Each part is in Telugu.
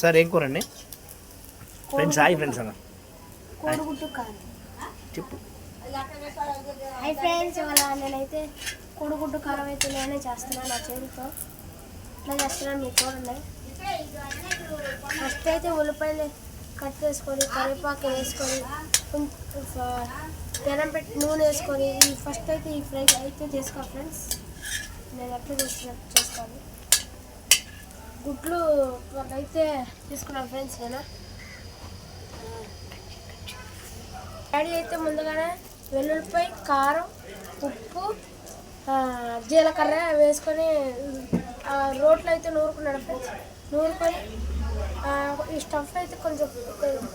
సార్ ఏం కూర అండి? ఫ్రెండ్స్ హాయ్ ఫ్రెండ్స్ అన్న కోడిగుడ్డు కారం చెప్పు. హాయ్ ఫ్రెండ్స్, ఇవాళ నేనైతే కోడిగుడ్డు కారం అయితే నేనే చేస్తున్నాను నా చేతితో. ఇట్లా చేస్తున్నాను మీకు చూడండి. ఫస్ట్ అయితే ఉల్లిపాయలు కట్ చేసుకొని కరివేపాకు వేసుకొని పెనం పెట్టి నూనె వేసుకొని ఫస్ట్ అయితే ఈ ఫ్రై అయితే చేసుకోవాలి ఫ్రెండ్స్. నేను ఎట్లా చేసుకోవాలి. గుడ్లు అయితే తీసుకున్నాను ఫ్రెండ్స్. నేను డాడీ అయితే ముందుగానే వెల్లుల్లిపాయ, కారం, ఉప్పు, జీలకర్ర వేసుకొని రోట్లో అయితే నూరుకున్నాడు ఫ్రెండ్స్. నూరుకొని ఈ స్టఫ్ అయితే కొంచెం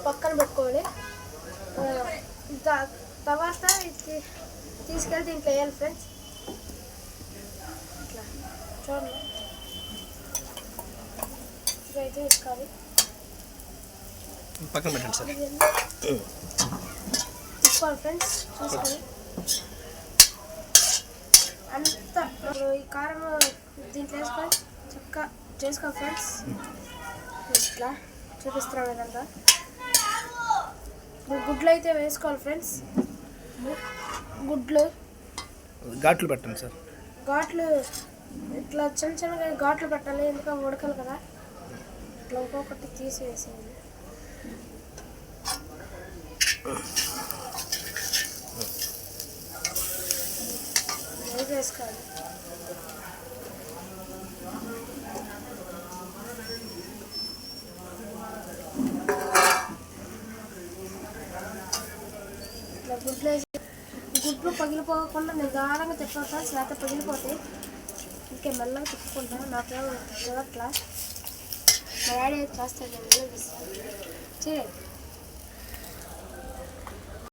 పక్కన పెట్టుకోవాలి. తర్వాత తీసుకెళ్ళి దీంట్లో వేయాలి ఫ్రెండ్స్. ఇట్లా చూడండి, ఇదైతే తీసుకోవాలి. పక్కన పెట్టండి సార్. తీసుకోవాలి ఫ్రెండ్స్. చూసుకొని అంతా ఈ కారం దీంట్లో వేసుకొని చక్కగా చేసుకోవాలి ఫ్రెండ్స్. ఇట్లా చూపిస్తున్నాం విధంగా గుడ్లు అయితే వేసుకోవాలి ఫ్రెండ్స్. గుడ్లు ఘాట్లు పెట్టండి సార్. ఘాట్లు ఇట్లా చిన్న చిన్నగా ఘాట్లు పెట్టాలి, ఎందుకంటే ఉడకాలి కదా. ఇట్లా ఒక్కొక్కటి తీసి వేసేయాలి. వేసుకోవాలి. ఇట్లా గుడ్లు పగిలిపోకుండా నిదానంగా తిప్పాలి ఫ్రెండ్స్, లేకపోతే పగిలిపోతాయి. ఇంకే మెల్లగా తిప్పుకుంటాను. నాకేమో కుదరట్లా. మా డాడీ అయితే చేస్తాను, నేను చేయండి.